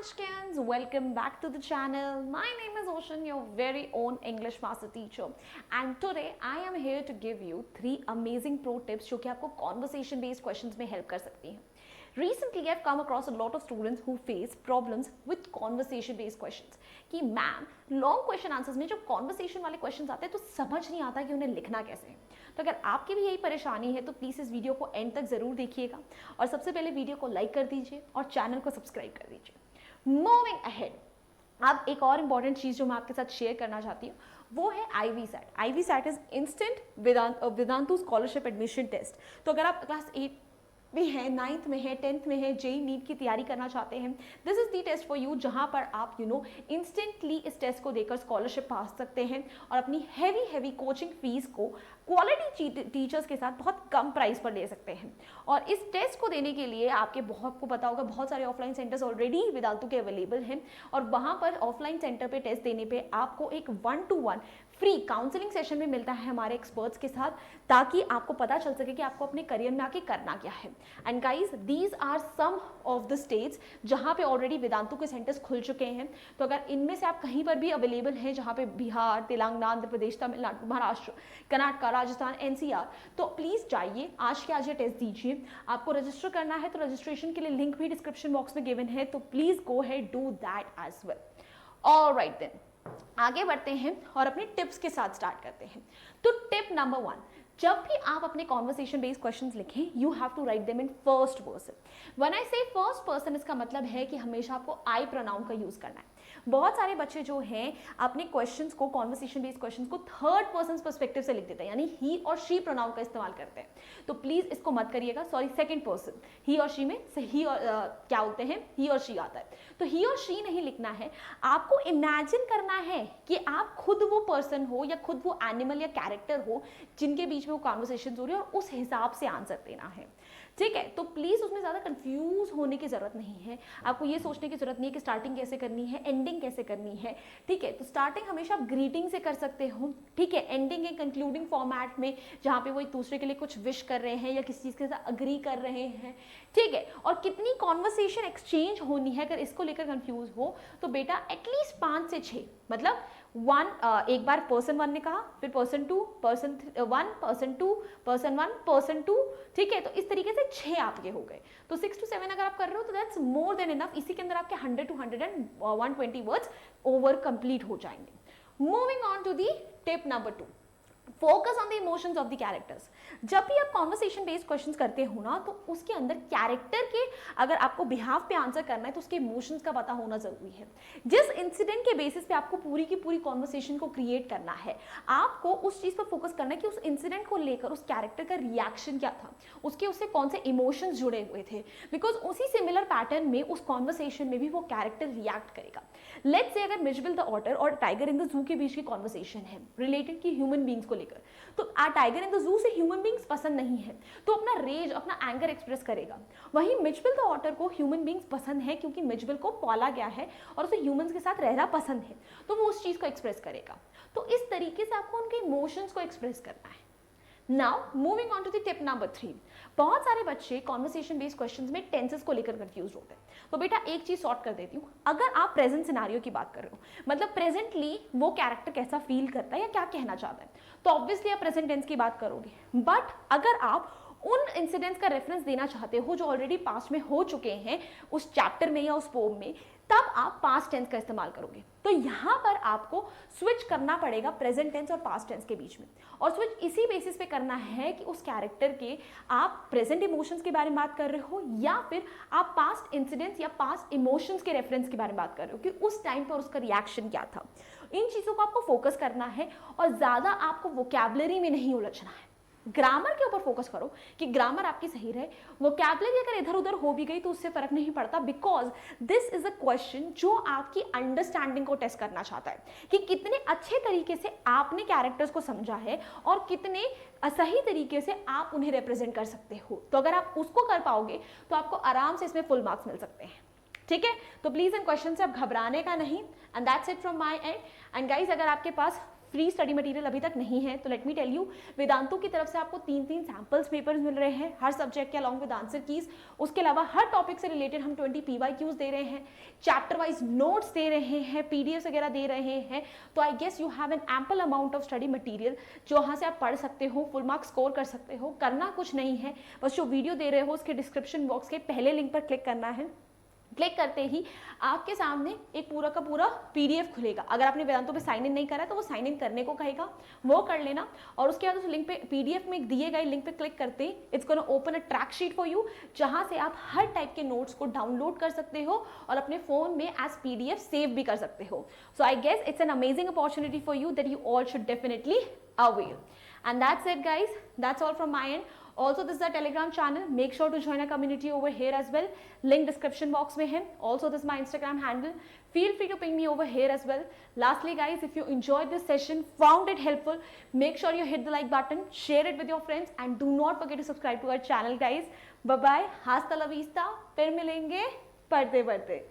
Munchkins, welcome back to the channel. My name is Ocean, your very own English master teacher, and today I am here to give you 3 amazing pro tips जो कि आपको conversation based questions में help कर सकती हैं. Recently I've come across a lot of students who face problems with conversation based questions कि ma'am long question answers में जो कॉन्वर्सेशन वाले क्वेश्चंस आते हैं तो समझ नहीं आता कि उन्हें लिखना कैसे है. तो अगर आपकी भी यही परेशानी है तो प्लीज़ इस वीडियो को एंड तक ज़रूर देखिएगा और सबसे पहले वीडियो को लाइक कर दीजिए और चैनल को सब्सक्राइब कर दीजिए. मूविंग अहेड, अब एक और इम्पॉर्टेंट चीज़ जो मैं आपके साथ शेयर करना चाहती हूँ वो है IVSAT. IVSAT is instant Vedantu scholarship admission test. तो अगर आप क्लास 8 में है, 9th में है, 10th में है, जेई नीट की तैयारी करना चाहते हैं, this is the test for you जहां पर आप इंस्टेंटली इस टेस्ट को देकर स्कॉलरशिप पा सकते हैं और अपनी हैवी कोचिंग फीस को क्वालिटी टीचर्स के साथ बहुत कम प्राइस पर ले सकते हैं. और इस टेस्ट को देने के लिए आपको पता होगा बहुत सारे ऑफलाइन सेंटर्स ऑलरेडी वेदांतु के अवेलेबल हैं और वहां पर ऑफलाइन सेंटर पे टेस्ट देने पे आपको एक 1-to-1 फ्री काउंसलिंग सेशन में मिलता है हमारे एक्सपर्ट्स के साथ, ताकि आपको पता चल सके कि आपको अपने करियर में आके करना क्या है. And guys, these are some of the states जहाँ पे ऑलरेडी वेदांतु के सेंटर्स खुल चुके हैं. तो अगर इनमें से आप कहीं पर भी अवेलेबल हैं जहाँ पे बिहार, तेलंगाना, आंध्र प्रदेश, तमिलनाडु, महाराष्ट्र, कर्नाटक, राजस्थान, NCR, तो प्लीज़ जाइए आज के आज ये टेस्ट दीजिए. आपको रजिस्टर करना है तो रजिस्ट्रेशन के लिए लिंक भी डिस्क्रिप्शन बॉक्स में गिवन है, तो please go ahead do that as well. All right then, आगे बढ़ते हैं और अपने टिप्स के साथ स्टार्ट करते हैं. तो टिप नंबर 1, जब भी आप अपने कॉन्वर्सेशन बेस्ड क्वेश्चंस लिखें, you have to write them in first person. When I say first person, इसका मतलब है कि हमेशा आपको आई प्रोनाउन का यूज करना है. बहुत सारे बच्चे जो हैं अपने क्वेश्चंस को, कॉन्वर्सेशन बेस्ड क्वेश्चंस को थर्ड पर्सन पर्सपेक्टिव से लिख देते हैं, यानी ही और शी प्रोनाउन का इस्तेमाल करते हैं. तो प्लीज इसको मत करिएगा. सॉरी, सेकंड पर्सन, ही और शी में से ही और क्या बोलते हैं, ही और शी आता है. तो ही और शी नहीं लिखना है, आपको इमेजिन करना है कि आप खुद वो पर्सन हो या खुद वो एनिमल या कैरेक्टर हो जिनके बीच में वो कॉन्वर्सेशन हो रही है और उस हिसाब से आंसर देना है. ठीक है, तो प्लीज उसमें ज्यादा कंफ्यूज होने की जरूरत नहीं है. आपको ये सोचने की जरूरत नहीं है कि स्टार्टिंग कैसे करनी है, एंडिंग कैसे करनी है. ठीक है, तो स्टार्टिंग हमेशा आप ग्रीटिंग से कर सकते हो. ठीक है, एंडिंग एक कंक्लूडिंग फॉर्मेट में जहाँ पे वो एक दूसरे के लिए कुछ विश कर रहे हैं या किसी चीज के साथ अग्री कर रहे हैं. ठीक है, और कितनी कॉन्वर्सेशन एक्सचेंज होनी है, अगर इसको लेकर कंफ्यूज हो तो बेटा एटलीस्ट 5 से 6, मतलब एक बार पर्सन 1 ने कहा, फिर person 2, person 1, person 2, person 1, person 2. ठीक है, तो इस तरीके से 6 आपके हो गए. तो 6 to 7 अगर आप कर रहे हो तो दैट्स मोर देन इनफ. इसी के अंदर आपके 100 to 120 वर्ड्स ओवर कंप्लीट हो जाएंगे. Moving on to the tip number 2, focus on the emotions of the characters. जब भी आप कॉन्वर्सेशन बेस्ड क्वेश्चंस करते हो ना, तो उसके अंदर कैरेक्टर के अगर आपको बिहाफ पे आंसर करना है तो उसके इमोशंस का पता होना जरूरी है. जिस इंसिडेंट के बेसिस पे आपको पूरी की पूरी कॉन्वर्सेशन को क्रिएट करना है, आपको उस चीज पर फोकस करना है कि उस इंसिडेंट को लेकर उस कैरेक्टर का रिएक्शन क्या था, उससे कौन से इमोशंस जुड़े हुए थे. बिकॉज उसी सिमिलर पैटर्न में उस कॉन्वर्सेशन में भी वो कैरेक्टर रिएक्ट करेगा. लेट्स से अगर मिचबिल द ऑटर और टाइगर इन द जू के बीच की कॉन्वर्सेशन है रिलेटेड की ह्यूमन बींग्स को लेकर, तो टाइगर इन द जू से ह्यूमन बींग्स पसंद नहीं है तो अपना रेज, अपना एंगर एक्सप्रेस करेगा. वहीं मिचबिल द ऑटर को ह्यूमन बींग्स पसंद है क्योंकि मिचबिल को पाला गया है और उसे ह्यूमंस के साथ रहना पसंद है, तो वो उस चीज को एक्सप्रेस करेगा. तो इस तरीके से आपको उनके इमोशंस को एक्सप्रेस करना है. Now moving on to the tip number 3, बहुत सारे बच्चे कॉन्वर्सेशन बेस्ड क्वेश्चंस में टेंसेस को लेकर कंफ्यूज होते हैं. तो बेटा एक चीज सॉर्ट कर देती हूँ. अगर आप प्रेजेंट सिनारियो की बात कर रहे हो, मतलब प्रेजेंटली वो कैरेक्टर कैसा फील करता है या क्या कहना चाहता है, तो ऑब्वियसली आप प्रेजेंट टेंस की बात करोगे. बट अगर आप उन इंसिडेंट्स का रेफरेंस देना चाहते हो जो ऑलरेडी पास्ट में हो चुके हैं उस चैप्टर में या उस पोम में, तब आप पास्ट टेंस का इस्तेमाल करोगे. तो यहां पर आपको स्विच करना पड़ेगा प्रेजेंट टेंस और पास्ट टेंस के बीच में. और स्विच इसी बेसिस पे करना है कि उस कैरेक्टर के आप प्रेजेंट इमोशंस के बारे में बात कर रहे हो या फिर आप पास्ट इंसिडेंट्स या पास्ट इमोशंस के रेफरेंस के बारे में बात कर रहे हो कि उस टाइम पर उसका रिएक्शन क्या था. इन चीजों को आपको फोकस करना है और ज्यादा आपको वोकैबुलरी में नहीं उलझना है. ग्रामर के ऊपर फोकस करो कि ग्रामर आपकी सही रहे. वोकैबुलरी अगर इधर उधर हो भी गई तो उससे फर्क नहीं पड़ता, because this is a question जो आपकी अंडरस्टैंडिंग को टेस्ट करना चाहता है कि कितने अच्छे तरीके से आपने कैरेक्टर्स को समझा है और कितने सही तरीके से आप उन्हें रिप्रेजेंट कर सकते हो. तो अगर आप उसको कर पाओगे तो आपको आराम से इसमें फुल मार्क्स मिल सकते हैं. ठीक है, तो प्लीज इन क्वेश्चन से अब घबराने का नहीं. And that's it from my and. And guys, अगर आपके पास फ्री स्टडी मटेरियल अभी तक नहीं है, तो लेट मी टेल यू, वेदांतों की तरफ से आपको 3 सैम्पल्स पेपर्स मिल रहे हैं हर सब्जेक्ट के अलॉन्ग विद आंसर कीज। उसके अलावा हर टॉपिक से रिलेटेड हम 20 PYQs दे रहे हैं, चैप्टर वाइज नोट्स दे रहे हैं, पीडीएफ वगैरह दे रहे हैं। तो I guess you have an ample amount of study material जो वहाँ से आप पढ़ सकते हो, फुल मार्क्स स्कोर कर सकते हो। करना कुछ नहीं है, बस जो वीडियो दे रहे हो उसके डिस्क्रिप्शन बॉक्स के पहले लिंक पर क्लिक करना है। क्लिक करते ही आपके सामने एक पूरा का पूरा पीडीएफ खुलेगा। अगर आपने वेदांतों पे साइन इन नहीं करा है तो वो साइन इन करने को कहेगा, वो कर लेना। और उसके बाद उस लिंक पे, पीडीएफ में दिए गए लिंक पे क्लिक करते ही it's gonna open a track sheet for you, जहां से आप हर टाइप के नोट्स को डाउनलोड कर सकते हो और अपने फोन में एज पीडीएफ सेव भी कर सकते हो। So I guess it's an amazing opportunity for you that you all should definitely avail. And that's it guys, that's all from my end. Also this is a Telegram channel, make sure to join our community over here as well, link description box mein hai. Also this is my Instagram handle, feel free to ping me over here as well. Lastly guys, if you enjoyed this session, found it helpful, make sure you hit the like button, share it with your friends and do not forget to subscribe to our channel guys. Bye bye, hasta la vista, फिर मिलेंगे पढ़ते पढ़ते।